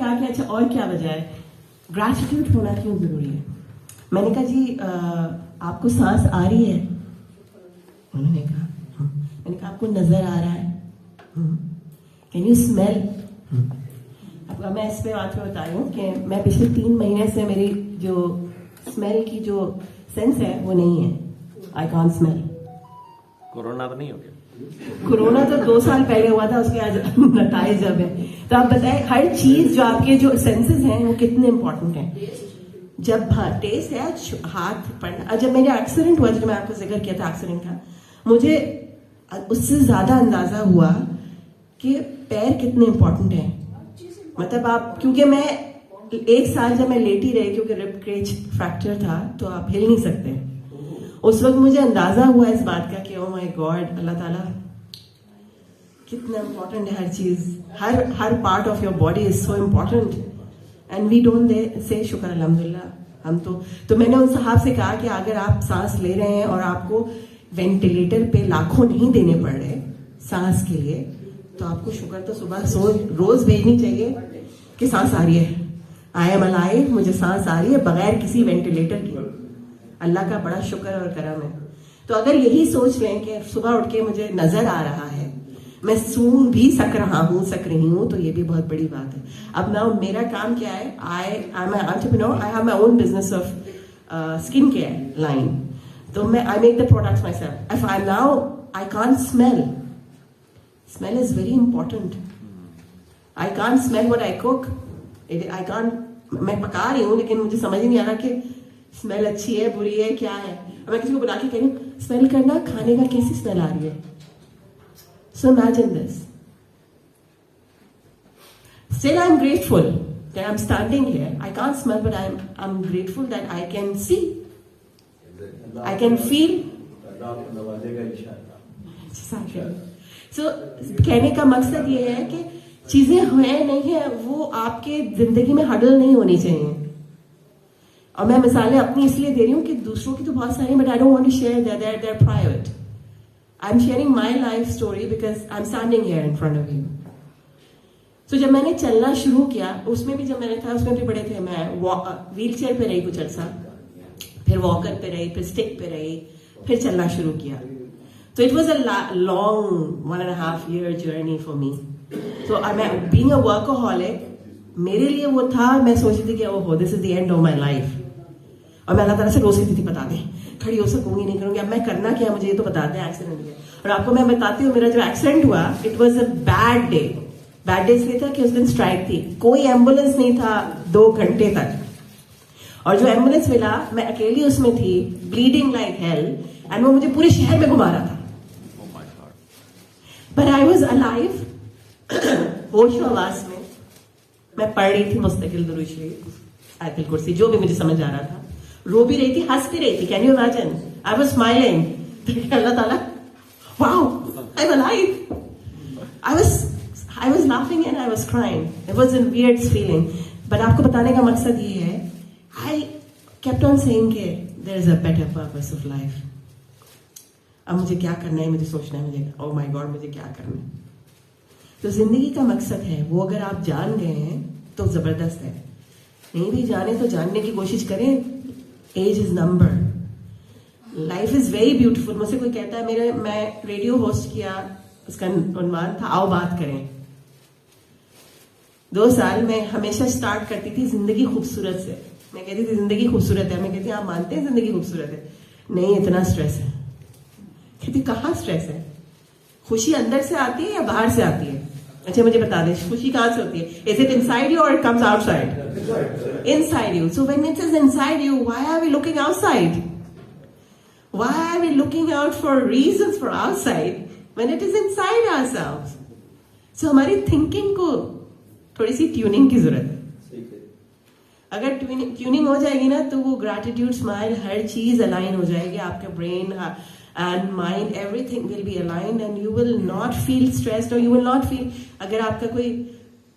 کہا کہ اچھا اور کیا وجہ ہے, گریٹیٹیوڈ ہونا کیوں ضروری ہے. میں نے کہا جی آپ کو سانس آ رہی ہے؟ انہوں نے کہا ہاں. میں نے کہا آپ کو نظر آ رہا ہے؟ Can you smell? اب میں اس پہ بات میں بتا رہی ہوں کہ میں پچھلے 3 مہینے سے میری جو اسمیل کی جو سینس ہے وہ نہیں ہے. آئی کانٹ اسمیل. کورونا تو نہیں ہو گیا؟ کورونا تو 2 سال پہلے ہوا تھا, اس کے آج نتائج جب ہے. تو آپ بتائیں ہر چیز جو آپ کے جو سینسز ہیں وہ کتنے امپورٹنٹ ہیں. جب ٹیسٹ ہے, ہاتھ پڑنا, جب میرا ایکسیڈنٹ ہوا, جو میں آپ کو ذکر کیا تھا ایکسیڈنٹ کا, مجھے اس سے زیادہ اندازہ ہوا کہ پیر کتنے امپورٹنٹ ہیں. مطلب آپ, کیونکہ میں 1 سال جب میں لیٹی رہی کیونکہ رب کریج فریکچر تھا تو آپ ہل نہیں سکتے. اس وقت مجھے اندازہ ہوا اس بات کا کہ او مائی گاڈ, اللہ تعالیٰ کتنا امپورٹنٹ ہے ہر چیز, ہر part of your body is so important and we don't say شکر الحمدللہ. ہم تو میں نے ان صاحب سے کہا کہ اگر آپ سانس لے رہے ہیں اور آپ کو وینٹیلیٹر پہ لاکھوں نہیں دینے پڑ رہے سانس کے لیے, تو آپ کو شکر تو صبح روز بھیجنی چاہیے کہ سانس آ رہی ہے. آئی ایم الائیو, مجھے سانس آ رہی ہے بغیر کسی وینٹیلیٹر کے. اللہ کا بڑا شکر اور کرم ہے. تو اگر یہی سوچ لیں کہ صبح اٹھ کے مجھے نظر آ رہا ہے, میں سون بھی سک رہی ہوں, تو یہ بھی بہت بڑی بات ہے. اب نا میرا کام کیا ہے, I am an entrepreneur, I have my own business of skin care line. تو میں آئی میک دا پروڈکٹس مائی سیلف. If I now I can't smell. Smell is very important. I can't smell what I cook. I can't, میں پکا رہی ہوں لیکن مجھے سمجھ نہیں آ رہا کہ اسمیل اچھی ہے بری ہے کیا ہے. میں کسی کو بلا کے کہہ رہی ہوں اسمیل کرنا, کھانے کا کیسی اسمیل آ رہی ہے. So imagine this. Still I'm grateful that I'm standing here. I can't smell, but I'm grateful that I can see. I can feel. So کہنے کا مقصد یہ ہے کہ چیزیں ہیں نہیں ہیں وہ آپ کے زندگی میں ہڈل نہیں ہونی چاہیے. اور میں مثالیں اپنی اس لیے دے رہی ہوں کہ دوسروں کی تو بہت ساری, but I don't want to share that they're private. I'm sharing my life story because I'm standing here in front of you. So جب میں نے چلنا شروع کیا, اس میں بھی جب میں نے تھا اس میں بھی بڑے تھے, میں ویل چیئر پہ رہی کچھ عرصہ, پھر واکر پہ رہی, پھر اسٹک پہ رہی, پھر چلنا شروع کیا. So it was a long 1.5 year journey for me. So being a workaholic, میرے لیے وہ تھا, میں سوچتی تھی کہ oh this is the end of my life. اور میں اللہ تعالیٰ سے روز کہتی تھی بتا دیں, کھڑی ہو سکوں گی نہیں کروں گی, اب میں کرنا کیا مجھے یہ تو بتا دیں ایکسیڈنٹ ہوا. اور آپ کو میں بتاتی ہوں میرا جو ایکسیڈنٹ ہوا, it was a bad day. Bad day اس لیے تھا کہ اس دن اسٹرائک تھی, کوئی ایمبولینس نہیں تھا 2 گھنٹے تک, اور جو ایمبولینس ملا میں اکیلی اس میں تھی, بلیڈنگ لائک ہیل, اینڈ وہ مجھے پورے شہر میں گھما رہا تھا. بٹ آئی واز الائیو, ہوش و حواس میں. میں پڑھ رہی تھی مستقل درود شریف, آیت الکرسی, جو بھی مجھے سمجھ آ رہا تھا. رو بھی رہی تھی, ہنس بھی رہی تھی. Can you imagine, I was smiling. اللہ تعالیٰ, wow I am alive. I was laughing and I was crying. It was a weird feeling. But آپ کو بتانے کا مقصد یہ ہے, I kept on saying کہ there is a better purpose of life. اب مجھے کیا کرنا ہے, مجھے سوچنا ہے, مجھے oh my God مجھے کیا کرنا ہے. تو زندگی کا مقصد ہے وہ, اگر آپ جان گئے ہیں تو زبردست ہے, نہیں بھی جانے تو جاننے کی کوشش کریں. Age is number, life is very beautiful. مجھ سے کوئی کہتا ہے, میں ریڈیو ہوسٹ کیا, اس کا عنوان تھا آؤ بات کریں. 2 سال میں ہمیشہ اسٹارٹ کرتی تھی زندگی خوبصورت سے. میں کہتی تھی زندگی خوبصورت ہے, میں کہتی آپ مانتے ہیں زندگی خوبصورت ہے؟ نہیں اتنا اسٹریس ہے. کہتی کہاں اسٹریس ہے, خوشی اندر سے آتی ہے یا باہر سے آتی ہے؟ اچھا مجھے بتا دیں خوشی کہاں سے ہوتی ہے, از اٹ انسائڈ یو اور it comes outside? Inside you. So when it is inside you, why are we looking outside? Why are we looking out for reasons for outside when it is inside ourselves? So ہماری thinking کو تھوڑی سی tuning کی ضرورت ہے. اگر tuning ہو جائے گی نا تو وہ گریٹیٹیوڈ, اسمائل, ہر چیز الائن ہو جائے گی. آپ کا brain and mind everything will be aligned and you will not feel stressed اور یو ول ناٹ فیل. اگر آپ کا کوئی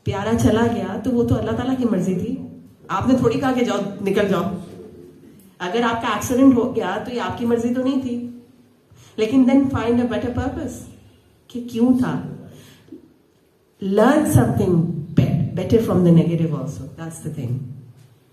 پیارا چلا گیا تو وہ تو اللہ تعالیٰ کی مرضی تھی, آپ نے تھوڑی کہا کہ جاؤ نکل جاؤ. اگر آپ کا ایکسیڈنٹ ہو گیا تو یہ آپ کی مرضی تو نہیں تھی, لیکن then find a better purpose کہ کیوں تھا. Learn something better from the negative also. That's the thing.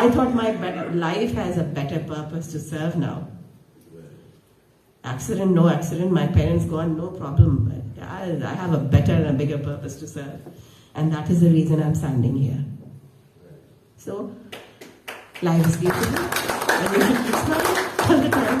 I thought my life has a better purpose to serve now. Accident, no accident, my parents gone, no problem. I have a better and a bigger purpose to serve. And that is the reason I'm standing here. So, life is beautiful. And you should keep smiling all the time.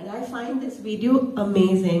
And I find this video amazing.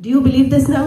Do you believe this now?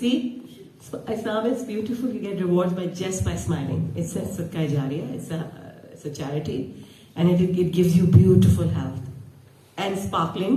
See, Islam is beautiful. You get rewards by smiling. It's a sadaqah jariyah. It's a charity, and it gives you beautiful health. And sparkling,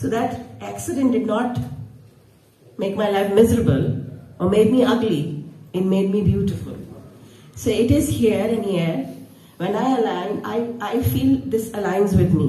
So that accident did not make my life miserable or made me ugly. It made me beautiful. So it is here and here. When I align, I feel this aligns with me.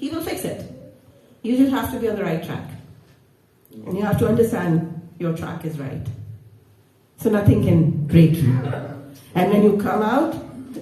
he will fix it. You just have to be on the right track, and you have to understand your track is right. So nothing can break you. And when you come out,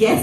Yes.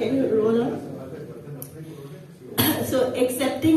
can you roll on? So accepting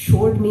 showed me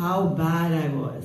how bad I was.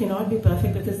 cannot be perfect because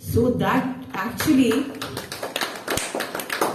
So that actually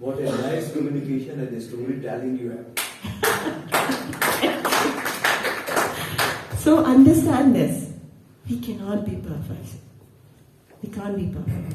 What a nice communication and storytelling you have. so understand this, we cannot be perfect, we can't be perfect.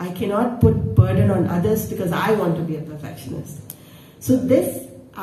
I cannot put burden on others because I want to be a perfectionist. So this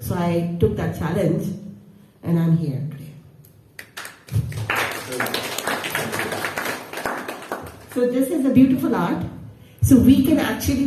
So I took that challenge and I'm here today. So this is a beautiful art. So we can actually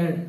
are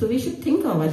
So we should think of it,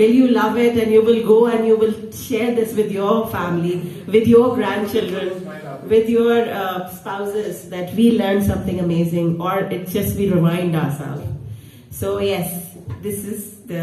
Will you love it and you will go and you will share this with your family, with your grandchildren, with your spouses, that we learned something amazing, or it's just we remind ourselves. So yes, this is the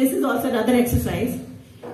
This is also another exercise.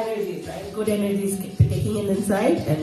energies, right? Good energies taking in inside and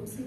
Oopsie.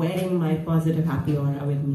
wearing my positive happy aura with me.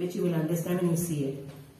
which you will understand when you see it.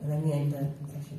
and then we end the session.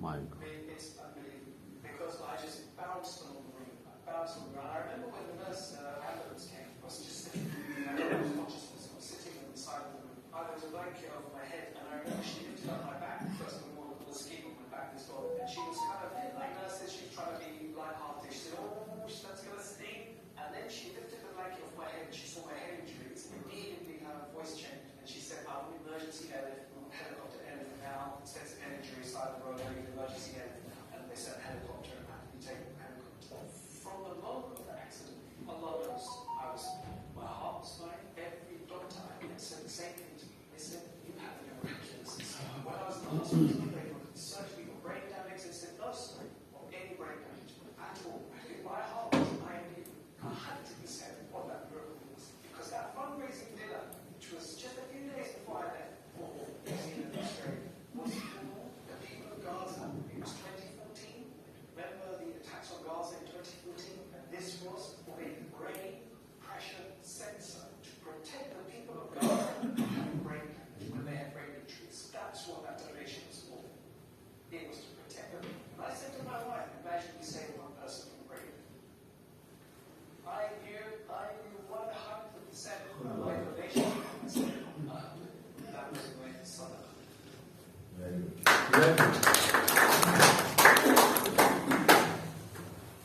My God. It's unbelievable because I just bounced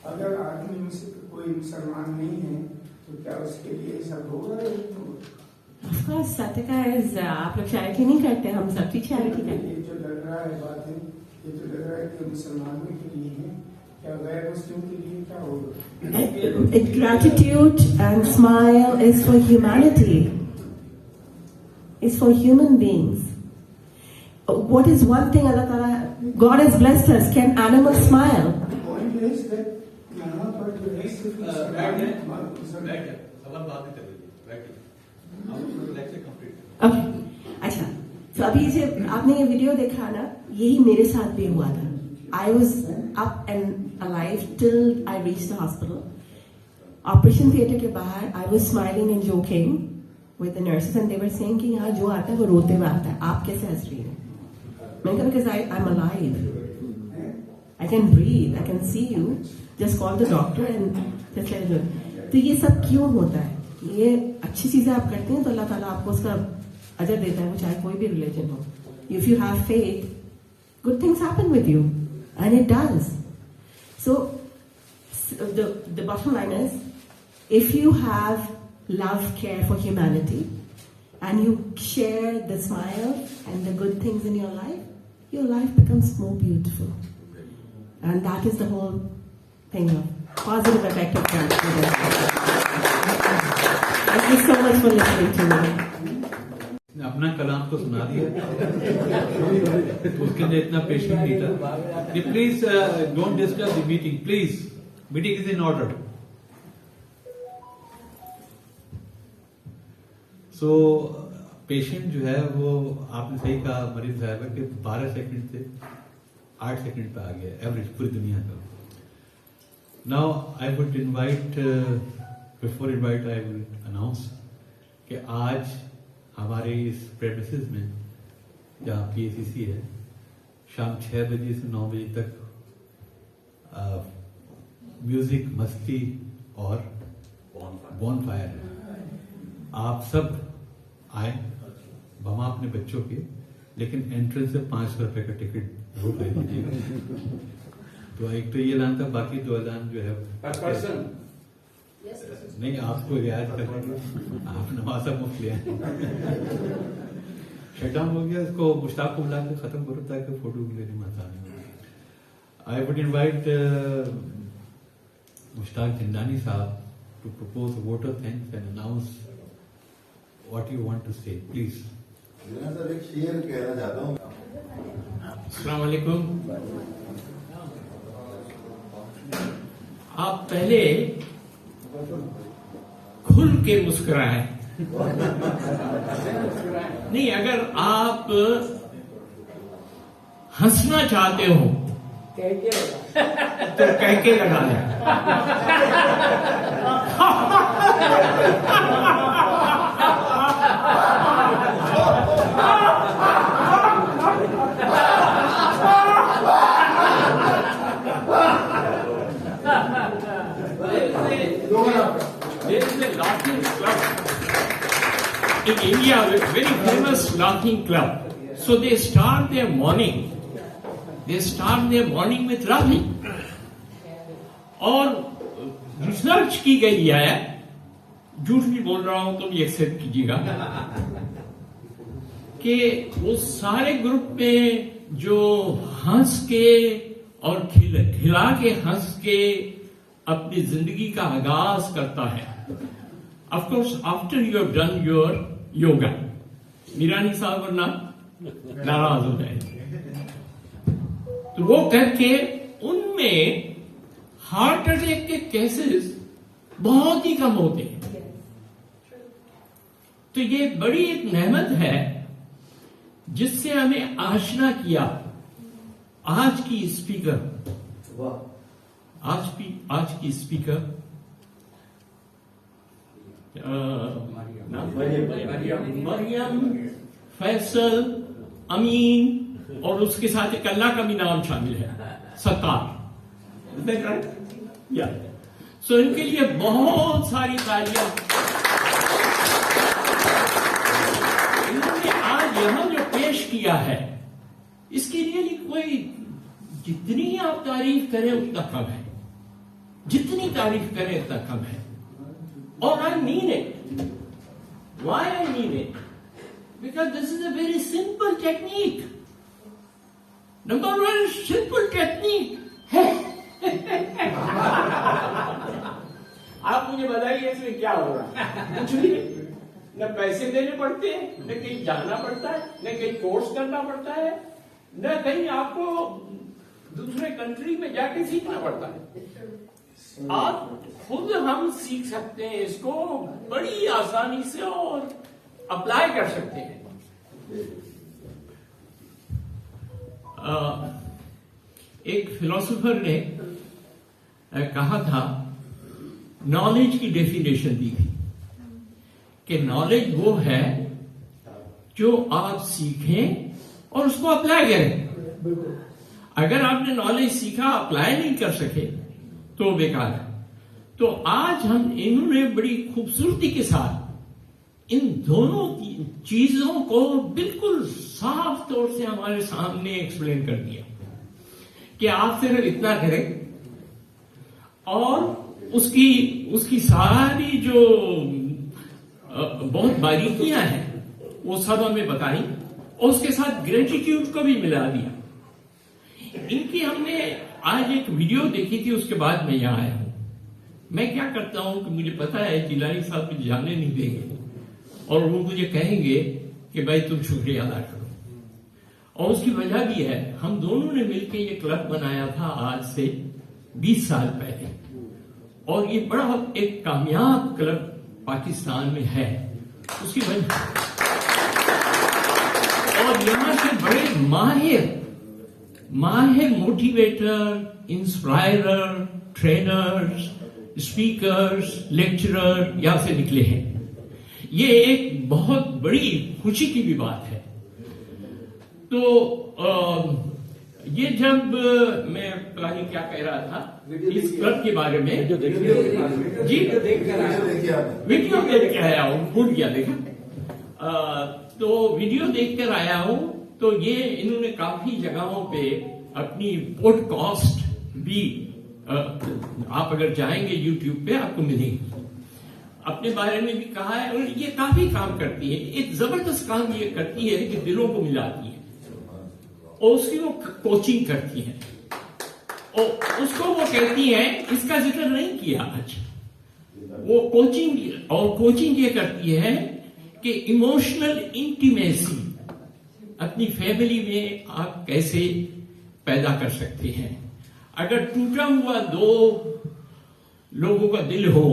اگر آدمی میں سے کوئی مسلمان نہیں ہے تو کیا اس کے لیے سب ہوگا؟ Of course, Satika is, آپ لوگ چیریٹی نہیں کرتے, ہم سب کی چیریٹی کرتے ہیں. یہ جو لگ رہا ہے بات ہے, یہ تو لگ رہا ہے کہ مسلمانوں کے لیے ہے, کیا غیر مسلم کے لیے کیا ہوگا؟ Gratitude and smile is for humanity. It's for human beings. What is one thing Allah Ta'ala, God has blessed us. Can animals smile? The point is that یہاں پر جو ہے صرف Okay. اچھا, تو ابھی جب آپ نے یہ ویڈیو دیکھا نا, یہی میرے ساتھ بھی ہوا تھا. I was up and alive till I reached the hospital. Operation theatre کے باہر I was smiling and joking with the nurses and they were saying کہ یہاں جو آتا ہے وہ روتے ہوئے آتا ہے, آپ کیسے ہنس رہی ہیں؟ میں نے کہا because I'm alive. I can breathe, I can see you. Just call the doctor and just let it go. تو یہ سب کیوں ہوتا ہے؟ یہ اچھی چیزیں آپ کرتے ہیں تو اللہ تعالیٰ آپ کو اس کا اجر دیتا ہے, وہ چاہے کوئی بھی religion who. If you have faith, good things happen with you, and it does. So the bottom line is, if you have love, care for humanity, and you share the smile and the good things in your life becomes more beautiful. And that is the whole thing of positive effect of gratitude. Thank you so much for listening to me. اپنا کلام تو سنا دیا, اس کے لیے اتنا patient نہیں تھا. Please don't disturb the meeting, please, meeting is in order. So patient جو ہے وہ آپ نے صحیح کہا, مریض صاحب ہے کہ 12 سیکنڈ سے 8 سیکنڈ پہ آ گیا ایوریج پوری دنیا کا. Now I would invite, before invite I would announce کہ آج ہمارے اس پریمیسز میں جہاں PACC ہے, شام 6 بجے سے 9 بجے تک میوزک, مستی اور بون فائر ہے. آپ سب آئیں, بما اپنے بچوں کے, لیکن انٹرنس سے 500 روپے کا ٹکٹ ضرور لے لیجیے گا. تو ایک تو یہ اعلان تھا, باقی 2 اعلان جو ہے نہیں, آپ کو رعایت کر رہے ہیں, آپ نماز مفت لے آئے. شٹ ڈاؤن ہو گیا, اس کو مشتاق کو بلا کے ختم کرو تاکہ فوٹو لینے میں آسانی ہو. I would invite Mushtaq Jindani sahab to propose vote of thanks and announce what you want to say. Please. ایک شعر کہنا چاہتا ہوں. السلام علیکم. آپ پہلے کھل کے مسکرائیں. نہیں, اگر آپ ہنسنا چاہتے ہو تو کہہ کے لگا لیں. There is a laughing club in India, a very famous laughing club. So they start their morning with laughing. اور ریسرچ کی گئی ہے, جھوٹ بھی بول رہا ہوں تو بھی ایکسپٹ کیجیے گا, کہ وہ سارے گروپ میں جو ہنس کے اور کھلا کے ہنس کے اپنی زندگی کا آغاز کرتا ہے. Of course, after you have done your yoga. Mirani صاحب ورنہ ناراض ہو جائے. تو وہ کر کے ان میں ہارٹ اٹیک کے کیسز بہت ہی کم ہوتے ہیں. تو یہ بڑی ایک نعمت ہے جس سے ہمیں آشنا کیا. آج کی اسپیکر مریم, فیصل, امین, اور اس کے ساتھ ایک اللہ کا بھی نام شامل ہے, ستار. سو ان کے لیے بہت ساری تالیاں. انہوں نے آج یہاں جو پیش کیا ہے اس کے لیے کوئی جتنی آپ تعریف کریں اتنا کم ہے, جتنی تعریف کریں اتنا کم ہے. اور I mean it. Why I mean it? Because this is a very simple technique. Number one, simple technique. آپ مجھے بتائیے اس میں کیا ہو رہا ہے؟ کچھ بھی نہیں. نہ پیسے دینے پڑتے ہیں, نہ کہیں جانا پڑتا ہے, نہ کہیں کورس کرنا پڑتا ہے, نہ کہیں آپ کو دوسرے کنٹری میں جا کے سیکھنا پڑتا ہے. آپ خود ہم سیکھ سکتے ہیں اس کو بڑی آسانی سے اور اپلائی کر سکتے ہیں. ایک فلاسفر نے کہا تھا, نالج کی ڈیفینیشن دی تھی کہ نالج وہ ہے جو آپ سیکھیں اور اس کو اپلائی کریں. اگر آپ نے نالج سیکھا اپلائی نہیں کر سکے تو بیکار ہے. تو آج انہوں نے بڑی خوبصورتی کے ساتھ ان دونوں چیزوں کو بالکل صاف طور سے ہمارے سامنے ایکسپلین کر دیا کہ آپ صرف اتنا کریں اور اس کی ساری جو بہت باریکیاں ہیں وہ سب ہمیں بتائیں اور اس کے ساتھ گریٹیٹیوڈ کو بھی ملا دیا. ان کی ہم نے آج ایک ویڈیو دیکھی تھی, اس کے بعد میں یہاں آیا ہوں. میں کیا کرتا ہوں کہ مجھے پتا ہے جیلانی صاحب مجھے جانے نہیں دیں گے اور وہ مجھے کہیں گے کہ بھائی تم شکریہ ادا کرو. اور اس کی وجہ بھی ہے, ہم دونوں نے مل کے یہ کلب بنایا تھا آج سے 20 سال پہلے, اور یہ بڑا ایک کامیاب کلب پاکستان میں ہے. اس کی وجہ اور یہاں سے بڑے ماہر موٹیویٹر, انسپائرر, ٹرینرز, اسپیکرز, لیکچرر یہاں سے نکلے ہیں. یہ ایک بہت بڑی خوشی کی بھی بات ہے. تو یہ جب میں پتہ نہیں کیا کہہ رہا تھا اس کلب کے بارے میں, جی ویڈیو دیکھ کے آیا ہوں, بھول گیا دیکھا. تو ویڈیو دیکھ کر آیا ہوں. تو یہ انہوں نے کافی جگہوں پہ اپنی پوڈ کاسٹ بھی, آپ اگر جائیں گے یوٹیوب پہ آپ کو ملے گی, اپنے بارے میں بھی کہا ہے. اور یہ کافی کام کرتی ہے, ایک زبردست کام یہ کرتی ہے کہ دلوں کو ملاتی ہے اور اس کی وہ کوچنگ کرتی ہے. اور اس کو وہ کہتی ہیں, اس کا ذکر نہیں کیا آج, وہ کوچنگ یہ کرتی ہے کہ ایموشنل انٹیمیسی اپنی فیملی میں آپ کیسے پیدا کر سکتے ہیں. اگر ٹوٹا ہوا 2 لوگوں کا دل ہو,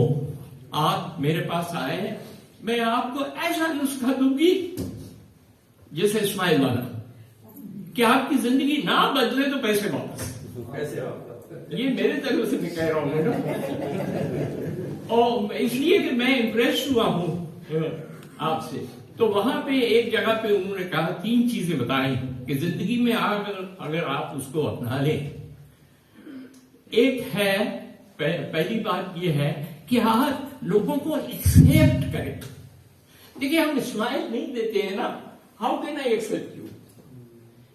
آپ میرے پاس آئے, میں آپ کو ایسا نسخہ دوں گی جیسے اسماعیل والا کہ آپ کی زندگی نہ بدلے تو پیسے واپس. یہ میرے طرف سے میں کہہ رہا ہوں, اور اس لیے کہ میں امپریس ہوا ہوں آپ سے. تو وہاں پہ ایک جگہ پہ انہوں نے کہا 3 چیزیں بتائیں کہ زندگی میں اگر آپ اس کو اپنا لیں. ایک ہے, پہلی بات یہ ہے کہ آپ لوگوں کو ایکسپٹ کریں. دیکھیں ہم اسمائل نہیں دیتے ہیں نا, how can I accept you.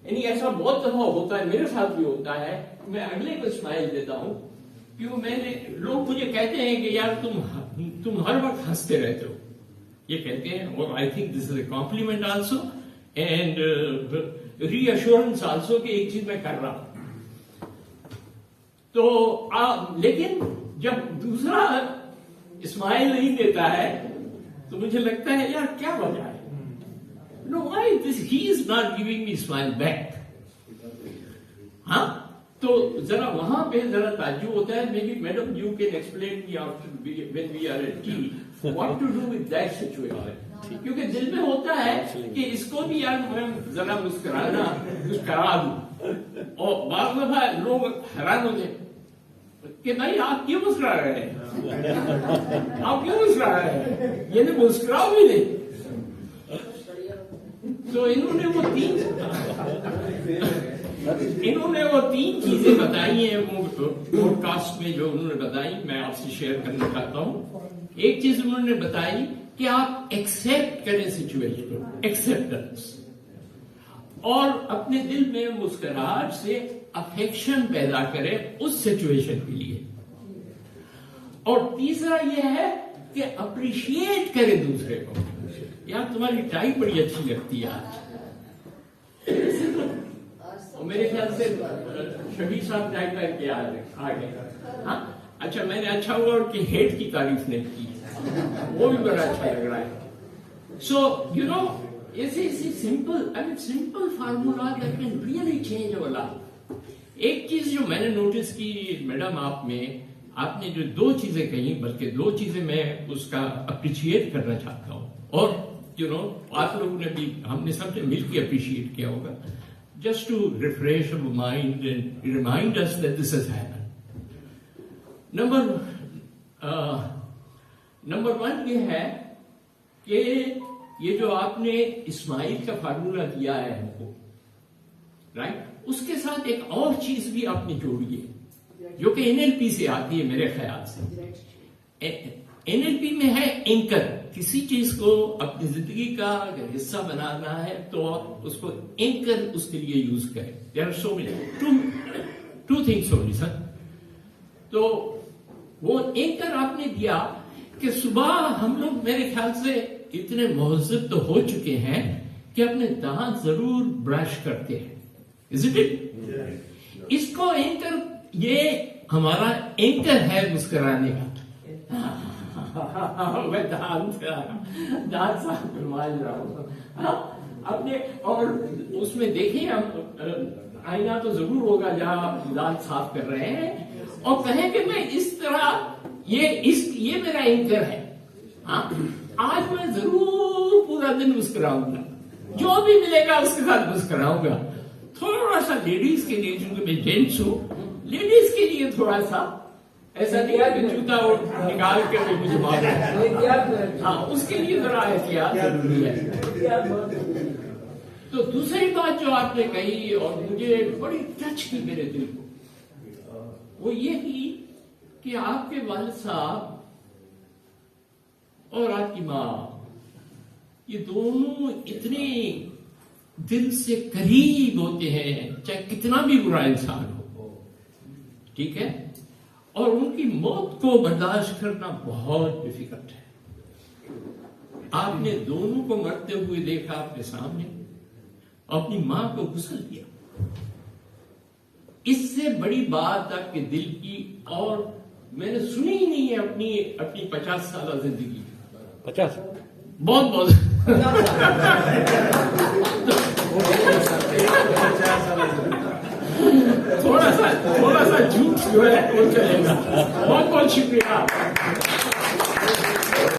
یعنی ایسا بہت دفعہ ہوتا ہے, میرے ساتھ بھی ہوتا ہے, میں اگلے کو اسمائل دیتا ہوں کیوں لوگ مجھے کہتے ہیں کہ یار تم ہر وقت ہنستے رہتے ہو, یہ کہتے ہیں. اور I think this is a compliment also and reassurance also کہ ایک چیز میں کر رہا ہوں. تو لیکن جب دوسرا اسمائل نہیں دیتا ہے تو مجھے لگتا ہے یار کیا وجہ ہے. No, why he is not giving me smile back. ہاں, تو ذرا وہاں پہ ذرا تعجب ہوتا ہے. maybe madam you can explain me after when we are at tea what to do with that situation. کیونکہ دل میں ہوتا ہے کہ اس کو بھی یار میں ذرا مسکرا دوں, اور بعض دفعہ لوگ حیران ہوتے کہ بھائی آپ کیوں مسکرا رہے ہیں, آپ کیوں مسکرا رہے ہیں, یعنی مسکراؤ بھی نہیں. تو انہوں نے وہ 3 چیزیں بتائی ہیں وہ پوڈ کاسٹ میں جو انہوں نے بتائی, میں آپ سے شیئر کرنا چاہتا ہوں. ایک چیز انہوں نے بتائی کہ آپ ایکسپٹ کریں سچویشن کو, ایکسپٹنس. اور اپنے دل میں مسکراہٹ سے افیکشن پیدا کرے اس سچویشن کے لیے. اور تیسرا یہ ہے کہ اپریشیٹ کرے دوسرے کو. یار تمہاری ٹائی بڑی اچھی لگتی ہے آج. اور میرے خیال سے شبیر صاحب ٹائی کر کے آ گئے. ہاں اچھا, میں نے اچھا ہوا کہ ہیٹ کی تعریف نہیں کی, وہ بھی بڑا اچھا لگ رہا ہے. سو یو نو ایسی simple formula that can really change اور لائف. ایک چیز جو میں نے نوٹس کی میڈم آپ نے جو 2 چیزیں کہی, بلکہ 2 چیزیں میں اس کا اپریشیٹ کرنا چاہتا ہوں. اور یو نو آپ لوگوں نے بھی, ہم نے سب نے مل کے اپریشیٹ کیا ہوگا. Just to refresh our mind and remind us that this has happen. Number 1 یہ ہے کہ یہ جو آپ نے اسمائل کا فارمولا دیا ہے ہم کو, رائٹ, اس کے ساتھ ایک اور چیز بھی آپ نے جوڑی ہے جو کہ NLP سے آتی ہے میرے خیال سے. NLP میں ہے اینکر. کسی چیز کو اپنی زندگی کا اگر حصہ بنانا ہے تو آپ اس کو اینکر اس کے لیے یوز کریں. There are so many two things only, sir. تو وہ اینکر آپ نے دیا کہ صبح ہم لوگ میرے خیال سے اتنے مہذب تو ہو چکے ہیں کہ اپنے دانت ضرور برش کرتے ہیں. Isn't it? اس کو اینکر, یہ ہمارا اینکر ہے مسکرانے کا. میں دانت صاف کروا رہا ہوں اپنے, اور اس میں دیکھیں آئینہ تو ضرور ہوگا جہاں دانت صاف کر رہے ہیں, اور کہیں کہ میں اس طرح یہ میرا اینکر ہے. آج میں ضرور پورا دن مسکراؤں گا, جو بھی ملے گا اس کے ساتھ مسکراؤں گا. تھوڑا سا لیڈیز کے لیے, چونکہ میں جینٹس ہوں, لیڈیز کے لیے تھوڑا سا ایسا نہیں ہے کہ جوتا نکال کے مجھے مارے, ہاں اس کے لیے ذرا احتیاط ضروری ہے. تو دوسری بات جو آپ نے کہی اور مجھے بڑی ٹچ کی میرے دل کو, وہ یہ کی کہ آپ کے والد صاحب اور آپ کی ماں, یہ دونوں اتنے دل سے قریب ہوتے ہیں چاہے کتنا بھی برا انسان ہو, ٹھیک ہے, اور ان کی موت کو برداشت کرنا بہت ڈیفیکلٹ ہے. آپ نے دونوں کو مرتے ہوئے دیکھا اپنے سامنے, اپنی ماں کو غسل کیا. اس سے بڑی بات آپ کے دل کی اور میں نے سنی ہی نہیں ہے اپنی 50 سالہ زندگی. 50 بہت بہت تھوڑا سا جھوٹ جو ہے وہ چلے گا. بہت بہت شکریہ.